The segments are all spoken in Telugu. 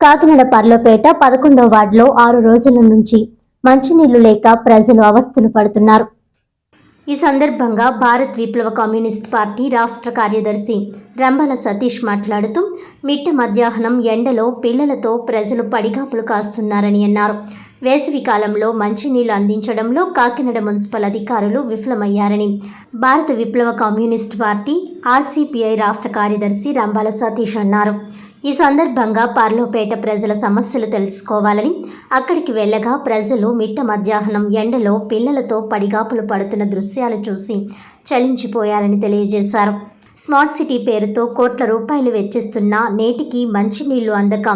కాకినాడ పర్లోపేట 11వ వార్డులో 6 రోజుల నుంచి మంచినీళ్లు లేక ప్రజలు అవస్థలు పడుతున్నారు. ఈ సందర్భంగా భారత్ విప్లవ కమ్యూనిస్ట్ పార్టీ రాష్ట్ర కార్యదర్శి రంబాల సతీష్ మాట్లాడుతూ మిట్ట మధ్యాహ్నం ఎండలో పిల్లలతో ప్రజలు పడిగాపులు కాస్తున్నారని అన్నారు. వేసవి కాలంలో మంచినీళ్లు అందించడంలో కాకినాడ మున్సిపల్ అధికారులు విఫలమయ్యారని భారత విప్లవ కమ్యూనిస్ట్ పార్టీ ఆర్సీపీఐ రాష్ట్ర కార్యదర్శి రంబాల సతీష్ అన్నారు. ఈ సందర్భంగా పర్లోపేట ప్రజల సమస్యలు తెలుసుకోవాలని అక్కడికి వెళ్ళగా ప్రజలు మిట్ట మధ్యాహ్నం ఎండలో పిల్లలతో పడిగాపులు పడుతున్న దృశ్యాలు చూసి చలించిపోయారని తెలియజేశారు. స్మార్ట్ సిటీ పేరుతో కోట్ల రూపాయలు వెచ్చిస్తున్నా నేటికి మంచినీళ్లు అందక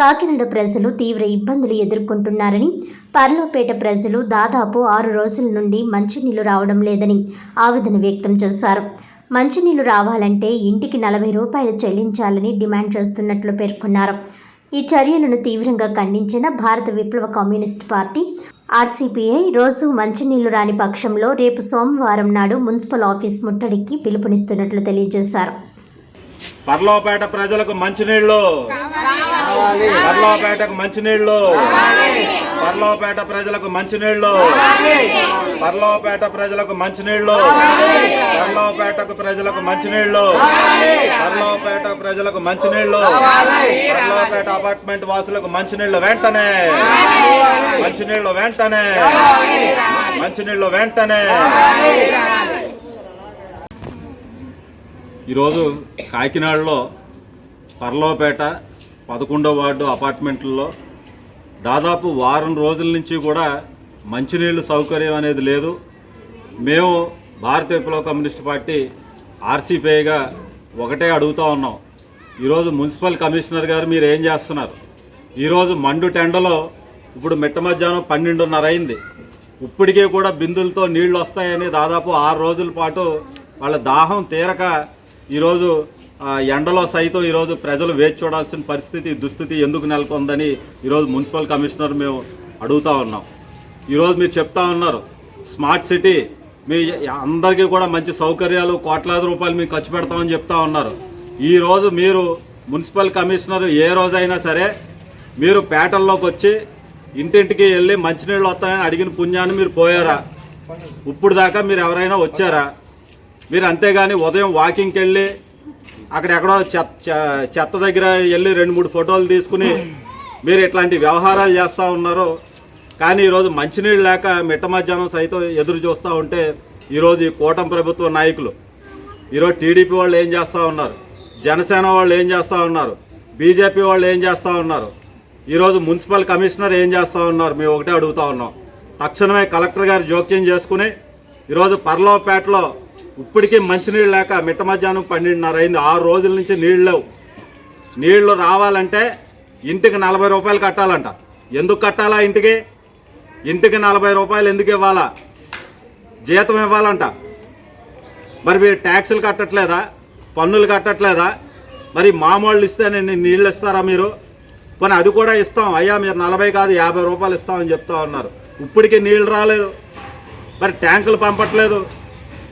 కాకినాడ ప్రజలు తీవ్ర ఇబ్బందులు ఎదుర్కొంటున్నారని, పర్లోపేట ప్రజలు దాదాపు 6 రోజుల నుండి మంచినీళ్లు రావడం లేదని ఆవేదన వ్యక్తం చేశారు. మంచినీళ్లు రావాలంటే ఇంటికి 40 రూపాయలు చెల్లించాలని డిమాండ్ చేస్తున్నట్లు పేర్కొన్నారు. ఈ చర్యలను తీవ్రంగా ఖండించిన భారత విప్లవ కమ్యూనిస్ట్ పార్టీ ఆర్సీపీఐ రోజు మంచినీళ్లు రాని పక్షంలో రేపు సోమవారం నాడు మున్సిపల్ ఆఫీస్ ముట్టడికి పిలుపునిస్తున్నట్లు తెలియజేశారు. పర్లోపేట ప్రజలకు మంచినీళ్లు, పర్లోపేటకు మంచినీళ్లు, పర్లోపేట ప్రజలకు మంచినీళ్లు, పర్లోపేట ప్రజలకు మంచినీళ్లు, పర్లోపేటకు ప్రజలకు మంచినీళ్లు, పర్లోపేట ప్రజలకు మంచినీళ్లు, పర్లోపేట అపార్ట్మెంట్ వాసులకు మంచినీళ్లు వెంటనే, మంచినీళ్లు వెంటనే, మంచినీళ్లు వెంటనే. ఈరోజు కాకినాడలో పర్లోపేట 11వ వార్డు అపార్ట్మెంట్లలో దాదాపు వారం రోజుల నుంచి కూడా మంచినీళ్ళు సౌకర్యం అనేది లేదు. మేము భారత విప్లవ కమ్యూనిస్ట్ పార్టీ ఆర్సీపీఐగా ఒకటే అడుగుతూ ఉన్నాం. ఈరోజు మున్సిపల్ కమిషనర్ గారు మీరు ఏం చేస్తున్నారు? ఈరోజు మండు టెండలో ఇప్పుడు మిట్ట మధ్యాహ్నం 12:30 అయింది. ఇప్పటికే కూడా బిందులతో నీళ్లు వస్తాయని దాదాపు 6 రోజుల పాటు వాళ్ళ దాహం తీరక ఈరోజు ఎండలో సైతం ఈరోజు ప్రజలు వేచి చూడాల్సిన పరిస్థితి, దుస్థితి ఎందుకు నెలకొందని ఈరోజు మున్సిపల్ కమిషనర్ మేము అడుగుతూ ఉన్నాం. ఈరోజు మీరు చెప్తా ఉన్నారు స్మార్ట్ సిటీ, మీ అందరికీ కూడా మంచి సౌకర్యాలు కోట్లాది రూపాయలు మీకు ఖర్చు పెడతామని చెప్తా ఉన్నారు. ఈరోజు మీరు మున్సిపల్ కమిషనర్ ఏ రోజైనా సరే మీరు పేటల్లోకి వచ్చి ఇంటింటికి వెళ్ళి మంచినీళ్ళు వస్తాయని అడిగిన పుణ్యాన్ని మీరు పోయారా? ఇప్పుడు దాకా మీరు ఎవరైనా వచ్చారా? మీరు అంతేగాని ఉదయం వాకింగ్కి వెళ్ళి అక్కడెక్కడో చెత్త దగ్గర వెళ్ళి 2-3 ఫోటోలు తీసుకుని మీరు ఇట్లాంటి వ్యవహారాలు చేస్తూ ఉన్నారు. కానీ ఈరోజు మంచినీళ్ళు లేక మిట్ట మధ్యాహ్నం సైతం ఎదురు చూస్తూ ఉంటే ఈరోజు ఈ కూటమి ప్రభుత్వ నాయకులు, ఈరోజు టీడీపీ వాళ్ళు ఏం చేస్తూ ఉన్నారు, జనసేన వాళ్ళు ఏం చేస్తూ ఉన్నారు, బీజేపీ వాళ్ళు ఏం చేస్తూ ఉన్నారు, ఈరోజు మున్సిపల్ కమిషనర్ ఏం చేస్తూ ఉన్నారు? మేము ఒకటే అడుగుతూ ఉన్నాం. తక్షణమే కలెక్టర్ గారు జోక్యం చేసుకుని ఈరోజు పర్లోపేటలో ఇప్పటికీ మంచినీళ్ళు లేక మిట్ట మధ్యాహ్నం 12:30 అయింది. 6 రోజుల నుంచి నీళ్ళు లేవు. నీళ్లు రావాలంటే ఇంటికి 40 రూపాయలు కట్టాలంట. ఎందుకు కట్టాలా? ఇంటికి 40 రూపాయలు ఎందుకు ఇవ్వాలా? జీతం ఇవ్వాలంట. మరి మీరు ట్యాక్సులు కట్టట్లేదా? పన్నులు కట్టట్లేదా? మరి మామూళ్ళు ఇస్తే నీళ్ళు ఇస్తారా మీరు? కానీ అది కూడా ఇస్తాం అయ్యా, మీరు 40 కాదు 50 రూపాయలు ఇస్తామని చెప్తా ఉన్నారు. ఇప్పటికీ నీళ్ళు రాలేదు. మరి ట్యాంకులు పంపట్లేదు.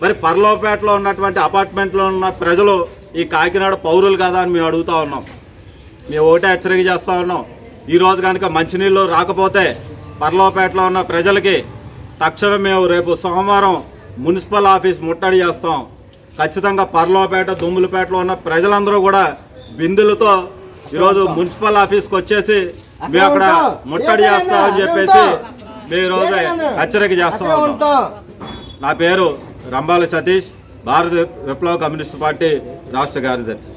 మరి పర్లోపేటలో ఉన్నటువంటి అపార్ట్మెంట్లో ఉన్న ప్రజలు ఈ కాకినాడ పౌరులు కదా అని మేము అడుగుతూ ఉన్నాం. మేము ఒకటే హెచ్చరిక చేస్తూ ఉన్నాం. ఈరోజు కనుక మంచినీళ్ళు రాకపోతే పర్లోపేటలో ఉన్న ప్రజలకి తక్షణం మేము రేపు సోమవారం మున్సిపల్ ఆఫీస్ ముట్టడి చేస్తాం. ఖచ్చితంగా పర్లోపేట, దుమ్ములపేటలో ఉన్న ప్రజలందరూ కూడా బిందులతో ఈరోజు మున్సిపల్ ఆఫీస్కి వచ్చేసి మేము అక్కడ ముట్టడి చేస్తామని చెప్పేసి మేము ఈరోజు హెచ్చరిక చేస్తూ ఉన్నాం. నా పేరు రంబాల సతీష్, భారత విప్లవ కమ్యూనిస్ట్ పార్టీ రాష్ట్ర కార్యదర్శి.